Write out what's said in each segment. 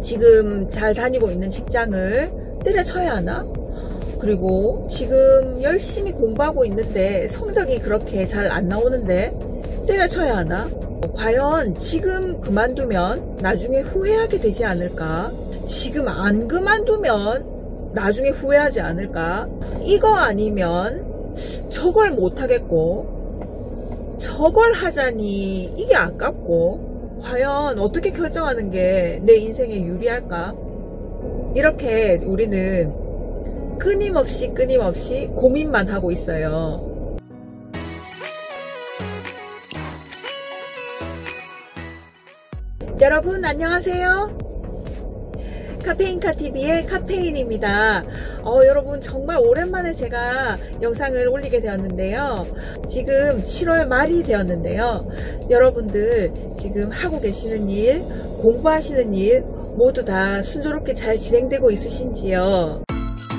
지금 잘 다니고 있는 직장을 때려쳐야 하나? 그리고 지금 열심히 공부하고 있는데 성적이 그렇게 잘 안 나오는데 때려쳐야 하나? 과연 지금 그만두면 나중에 후회하게 되지 않을까? 지금 안 그만두면 나중에 후회하지 않을까? 이거 아니면 저걸 못하겠고 저걸 하자니 이게 아깝고 과연 어떻게 결정하는 게 내 인생에 유리할까? 이렇게 우리는 끊임없이 고민만 하고 있어요. 여러분 안녕하세요. 카페인카TV의 카페인입니다. 여러분 정말 오랜만에 제가 영상을 올리게 되었는데요. 지금 7월 말이 되었는데요. 여러분들 지금 하고 계시는 일, 공부하시는 일 모두 다 순조롭게 잘 진행되고 있으신지요?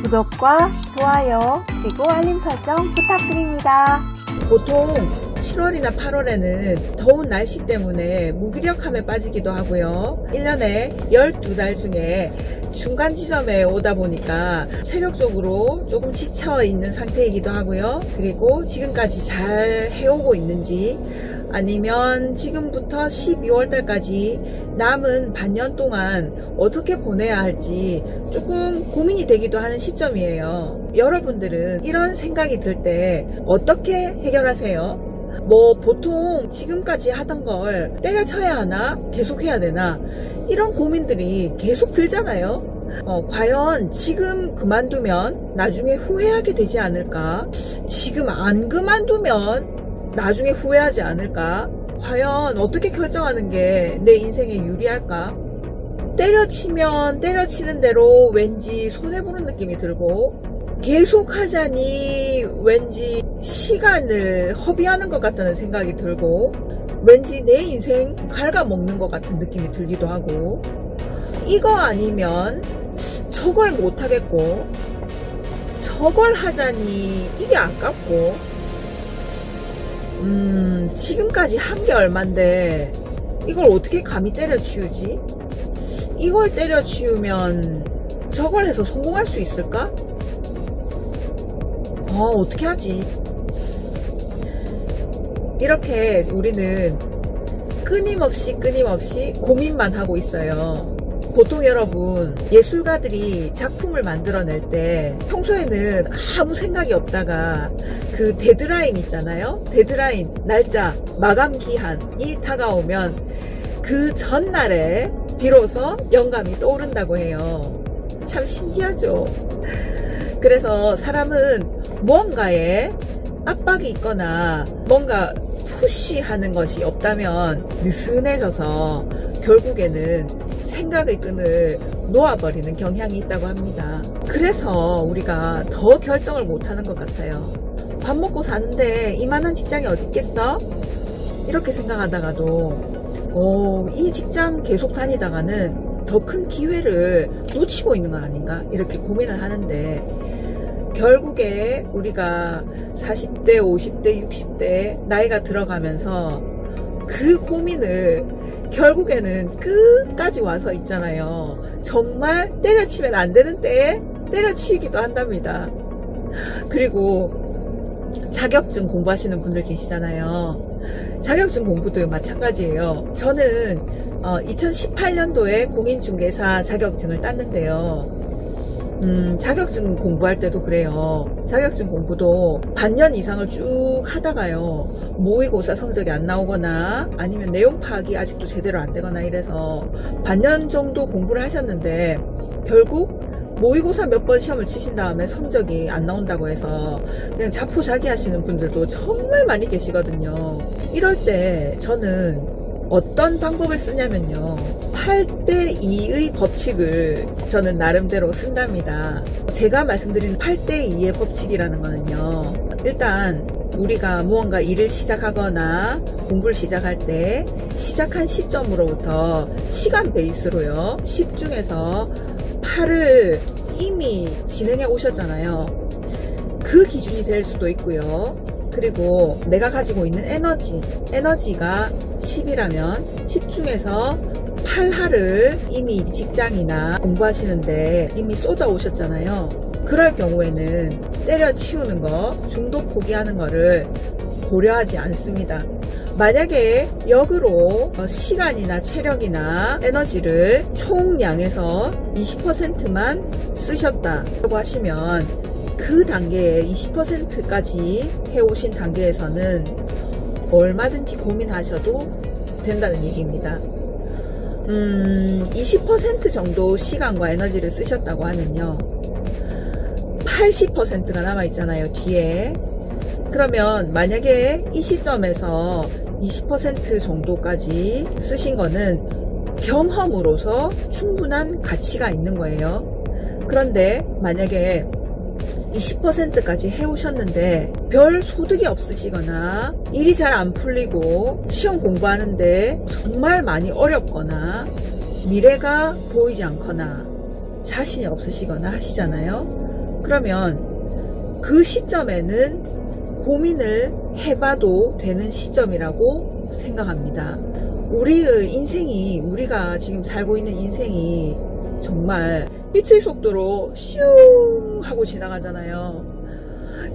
구독과 좋아요 그리고 알림 설정 부탁드립니다. 보통 7월이나 8월에는 더운 날씨 때문에 무기력함에 빠지기도 하고요. 1년에 12달 중에 중간 지점에 오다 보니까 체력적으로 조금 지쳐 있는 상태이기도 하고요. 그리고 지금까지 잘 해오고 있는지 아니면 지금부터 12월달까지 남은 반년 동안 어떻게 보내야 할지 조금 고민이 되기도 하는 시점이에요. 여러분들은 이런 생각이 들 때 어떻게 해결하세요? 보통 지금까지 하던 걸 때려쳐야 하나? 계속 해야 되나? 이런 고민들이 계속 들잖아요. 과연 지금 그만두면 나중에 후회하게 되지 않을까? 지금 안 그만두면 나중에 후회하지 않을까? 과연 어떻게 결정하는 게 내 인생에 유리할까? 때려치면 때려치는 대로 왠지 손해보는 느낌이 들고 계속 하자니 왠지 시간을 허비하는 것 같다는 생각이 들고 왠지 내 인생 갉아먹는 것 같은 느낌이 들기도 하고 이거 아니면 저걸 못하겠고 저걸 하자니 이게 아깝고 지금까지 한 게 얼만데 이걸 어떻게 감히 때려치우지? 이걸 때려치우면 저걸 해서 성공할 수 있을까? 어떻게 하지? 이렇게 우리는 끊임없이 고민만 하고 있어요. 보통 여러분 예술가들이 작품을 만들어낼 때 평소에는 아무 생각이 없다가 그 데드라인 있잖아요. 데드라인, 날짜, 마감 기한이 다가오면 그 전날에 비로소 영감이 떠오른다고 해요. 참 신기하죠. 그래서 사람은 무언가에 압박이 있거나 뭔가 푸시하는 것이 없다면 느슨해져서 결국에는 생각의 끈을 놓아버리는 경향이 있다고 합니다. 그래서 우리가 더 결정을 못하는 것 같아요. 밥 먹고 사는데 이만한 직장이 어디 있겠어? 이렇게 생각하다가도 이 직장 계속 다니다가는 더 큰 기회를 놓치고 있는 건 아닌가? 이렇게 고민을 하는데 결국에 우리가 40대, 50대, 60대 나이가 들어가면서 그 고민을 결국에는 끝까지 와서 있잖아요. 정말 때려치면 안 되는 때에 때려치기도 한답니다. 그리고 자격증 공부하시는 분들 계시잖아요. 자격증 공부도 마찬가지예요. 저는 2018년도에 공인중개사 자격증을 땄는데요. 자격증 공부할 때도 그래요. 자격증 공부도 반년 이상을 쭉 하다가요. 모의고사 성적이 안 나오거나 아니면 내용 파악이 아직도 제대로 안 되거나 이래서 반년 정도 공부를 하셨는데 결국 모의고사 몇 번 시험을 치신 다음에 성적이 안 나온다고 해서 그냥 자포자기 하시는 분들도 정말 많이 계시거든요. 이럴 때 저는 어떤 방법을 쓰냐면요. 8대2의 법칙을 저는 나름대로 쓴답니다. 제가 말씀드린 8대2의 법칙이라는 거는요. 일단 우리가 무언가 일을 시작하거나 공부를 시작할 때 시작한 시점으로부터 시간 베이스로요. 10 중에서 8을 이미 진행해 오셨잖아요. 그 기준이 될 수도 있고요. 그리고 내가 가지고 있는 에너지가 10이라면 10 중에서 8할을 이미 직장이나 공부하시는데 이미 쏟아오셨잖아요. 그럴 경우에는 때려치우는 거, 중도 포기하는 거를 고려하지 않습니다. 만약에 역으로 시간이나 체력이나 에너지를 총량에서 20%만 쓰셨다고 하시면 그 단계에 20%까지 해오신 단계에서는 얼마든지 고민하셔도 된다는 얘기입니다. 20% 정도 시간과 에너지를 쓰셨다고 하면요, 80%가 남아있잖아요, 뒤에. 그러면 만약에 이 시점에서 20% 정도까지 쓰신 거는 경험으로서 충분한 가치가 있는 거예요. 그런데 만약에 20%까지 해오셨는데 별 소득이 없으시거나 일이 잘 안 풀리고 시험 공부하는데 정말 많이 어렵거나 미래가 보이지 않거나 자신이 없으시거나 하시잖아요. 그러면 그 시점에는 고민을 해봐도 되는 시점이라고 생각합니다. 우리의 인생이, 우리가 지금 살고 있는 인생이 정말 빛의 속도로 슝 하고 지나가잖아요.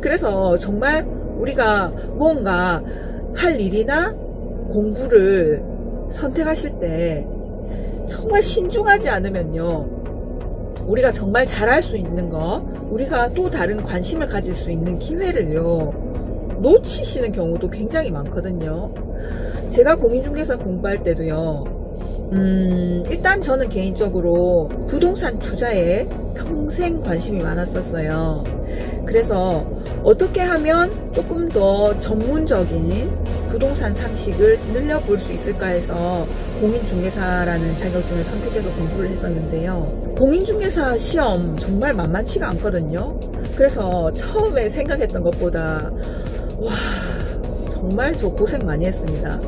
그래서 정말 우리가 뭔가 할 일이나 공부를 선택하실 때 정말 신중하지 않으면요, 우리가 정말 잘할 수 있는 거, 우리가 또 다른 관심을 가질 수 있는 기회를요 놓치시는 경우도 굉장히 많거든요. 제가 공인중개사 공부할 때도요, 일단 저는 개인적으로 부동산 투자에 평생 관심이 많았었어요. 그래서 어떻게 하면 조금 더 전문적인 부동산 상식을 늘려볼 수 있을까 해서 공인중개사라는 자격증을 선택해서 공부를 했었는데요. 공인중개사 시험 정말 만만치가 않거든요. 그래서 처음에 생각했던 것보다 와, 정말 저 고생 많이 했습니다.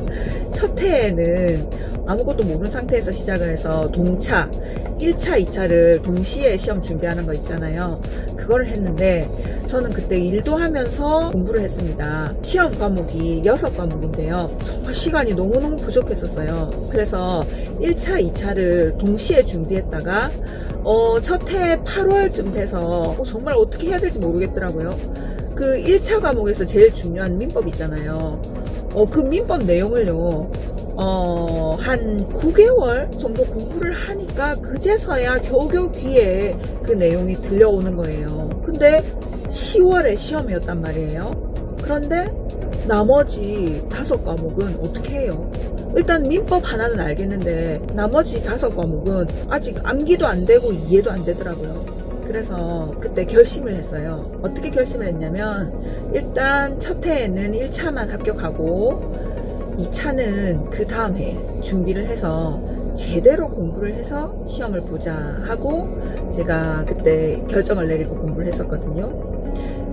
첫 해에는 아무것도 모르는 상태에서 시작을 해서 동차, 1차, 2차를 동시에 시험 준비하는 거 있잖아요. 그걸 했는데 저는 그때 일도 하면서 공부를 했습니다. 시험 과목이 6과목인데요. 정말 시간이 너무너무 부족했었어요. 그래서 1차, 2차를 동시에 준비했다가 첫 해 8월쯤 돼서 정말 어떻게 해야 될지 모르겠더라고요. 그 1차 과목에서 제일 중요한 민법 있잖아요. 그 민법 내용을요, 한 9개월 정도 공부를 하니까 그제서야 겨우겨우 귀에 그 내용이 들려오는 거예요. 근데 10월에 시험이었단 말이에요. 그런데 나머지 5과목은 어떻게 해요? 일단 민법 하나는 알겠는데 나머지 5과목은 아직 암기도 안 되고 이해도 안 되더라고요. 그래서 그때 결심을 했어요. 어떻게 결심을 했냐면, 일단 첫 해에는 1차만 합격하고 2차는 그 다음 해 준비를 해서 제대로 공부를 해서 시험을 보자 하고 제가 그때 결정을 내리고 공부를 했었거든요.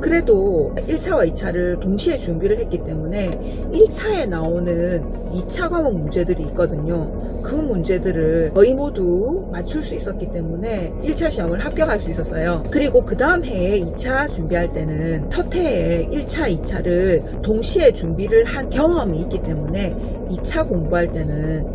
그래도 1차와 2차를 동시에 준비를 했기 때문에 1차에 나오는 2차 과목 문제들이 있거든요. 그 문제들을 거의 모두 맞출 수 있었기 때문에 1차 시험을 합격할 수 있었어요. 그리고 그 다음 해에 2차 준비할 때는 첫 해에 1차, 2차를 동시에 준비를 한 경험이 있기 때문에 2차 공부할 때는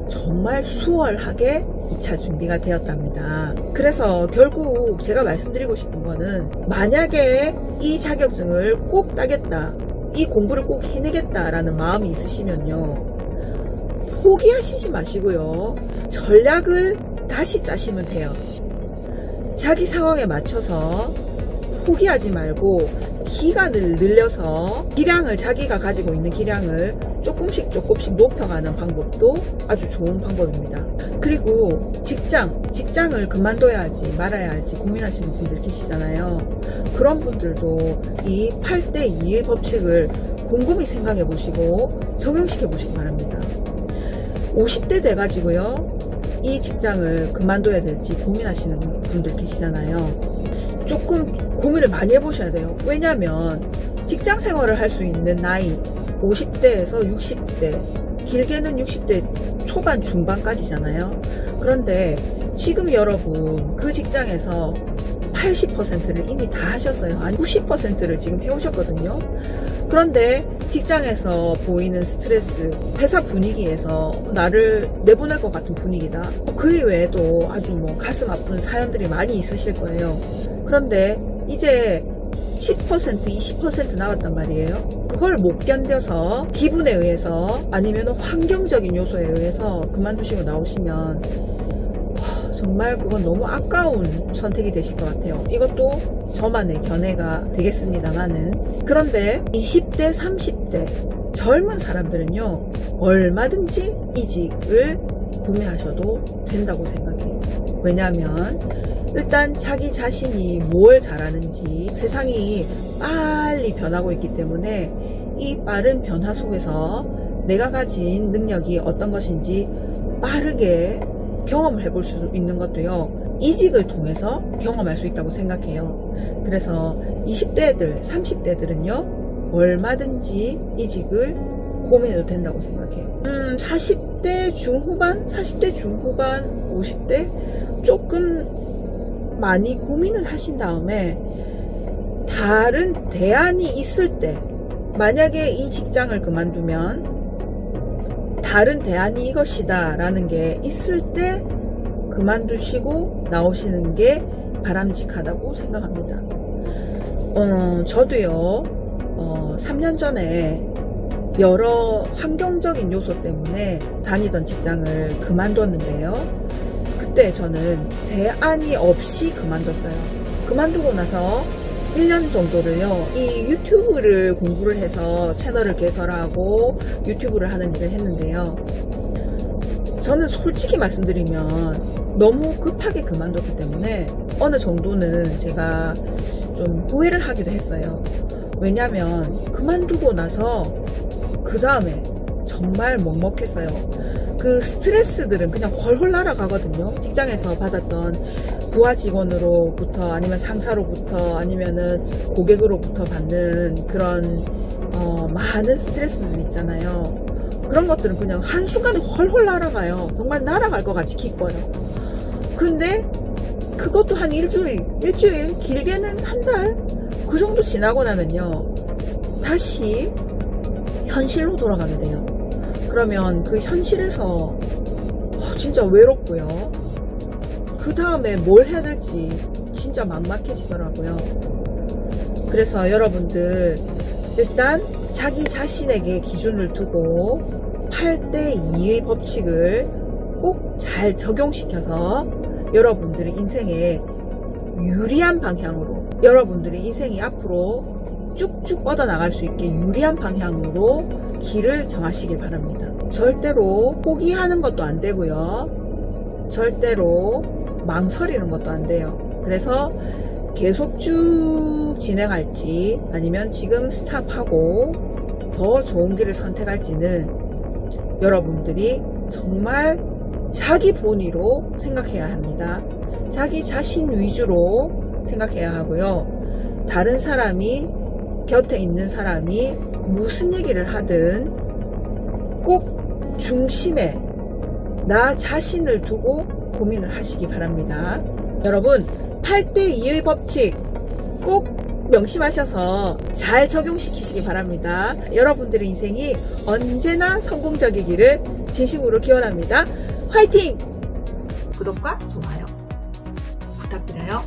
정말 수월하게 2차 준비가 되었답니다. 그래서 결국 제가 말씀드리고 싶은 거는, 만약에 이 자격증을 꼭 따겠다, 이 공부를 꼭 해내겠다라는 마음이 있으시면요, 포기하시지 마시고요, 전략을 다시 짜시면 돼요. 자기 상황에 맞춰서 포기하지 말고 기간을 늘려서 기량을, 자기가 가지고 있는 기량을 조금씩 높여가는 방법도 아주 좋은 방법입니다. 그리고 직장을 그만둬야 할지 말아야 할지 고민하시는 분들 계시잖아요. 그런 분들도 이 8대2의 법칙을 곰곰이 생각해 보시고 적용시켜 보시기 바랍니다. 50대 돼가지고요, 이 직장을 그만둬야 될지 고민하시는 분들 계시잖아요. 조금 고민을 많이 해보셔야 돼요. 왜냐면 직장 생활을 할 수 있는 나이 50대에서 60대, 길게는 60대 초반 중반까지잖아요. 그런데 지금 여러분 그 직장에서 80%를 이미 다 하셨어요. 아니 90%를 지금 해오셨거든요. 그런데 직장에서 보이는 스트레스, 회사 분위기에서 나를 내보낼 것 같은 분위기다. 그 이외에도 아주 뭐 가슴 아픈 사연들이 많이 있으실 거예요. 그런데 이제 10%, 20% 남았단 말이에요. 그걸 못 견뎌서 기분에 의해서 아니면 환경적인 요소에 의해서 그만두시고 나오시면 정말 그건 너무 아까운 선택이 되실 것 같아요. 이것도 저만의 견해가 되겠습니다만은. 그런데 20대, 30대 젊은 사람들은요, 얼마든지 이직을 고민하셔도 된다고 생각해요. 왜냐하면 일단 자기 자신이 뭘 잘하는지, 세상이 빨리 변하고 있기 때문에 이 빠른 변화 속에서 내가 가진 능력이 어떤 것인지 빠르게 경험을 해볼 수 있는 것도요, 이직을 통해서 경험할 수 있다고 생각해요. 그래서 20대들, 30대들은요, 얼마든지 이직을 고민해도 된다고 생각해요. 40대 중후반, 40대 중후반, 50대 조금 많이 고민을 하신 다음에 다른 대안이 있을 때, 만약에 이 직장을 그만두면 다른 대안이 이것이다 라는 게 있을 때 그만두시고 나오시는 게 바람직하다고 생각합니다. 저도요 3년 전에 여러 환경적인 요소 때문에 다니던 직장을 그만뒀는데요. 그때 저는 대안이 없이 그만뒀어요. 그만두고 나서 1년 정도를요, 이 유튜브를 공부를 해서 채널을 개설하고 유튜브를 하는 일을 했는데요. 저는 솔직히 말씀드리면 너무 급하게 그만뒀기 때문에 어느 정도는 제가 좀 후회를 하기도 했어요. 왜냐면 그만두고 나서 그 다음에 정말 먹먹했어요. 그 스트레스들은 그냥 훨훨 날아가거든요. 직장에서 받았던 부하 직원으로부터 아니면 상사로부터 아니면은 고객으로부터 받는 그런 많은 스트레스들 있잖아요. 그런 것들은 그냥 한순간에 훨훨 날아가요. 정말 날아갈 것 같이 기뻐요. 근데 그것도 한 일주일, 길게는 한 달, 그 정도 지나고 나면요, 다시 현실로 돌아가게 돼요. 그러면 그 현실에서 진짜 외롭고요. 그 다음에 뭘 해야 될지 진짜 막막해지더라고요. 그래서 여러분들 일단 자기 자신에게 기준을 두고 8대2의 법칙을 꼭 잘 적용시켜서 여러분들의 인생에 유리한 방향으로, 여러분들의 인생이 앞으로 쭉쭉 뻗어나갈 수 있게 유리한 방향으로 길을 정하시길 바랍니다. 절대로 포기하는 것도 안 되고요. 절대로 망설이는 것도 안 돼요. 그래서 계속 쭉 진행할지 아니면 지금 스탑하고 더 좋은 길을 선택할지는 여러분들이 정말 자기 본위로 생각해야 합니다. 자기 자신 위주로 생각해야 하고요. 다른 사람이, 곁에 있는 사람이 무슨 얘기를 하든 꼭 중심에 나 자신을 두고 고민을 하시기 바랍니다. 여러분 8대2의 법칙 꼭 명심하셔서 잘 적용시키시기 바랍니다. 여러분들의 인생이 언제나 성공적이기를 진심으로 기원합니다. 화이팅! 구독과 좋아요 부탁드려요.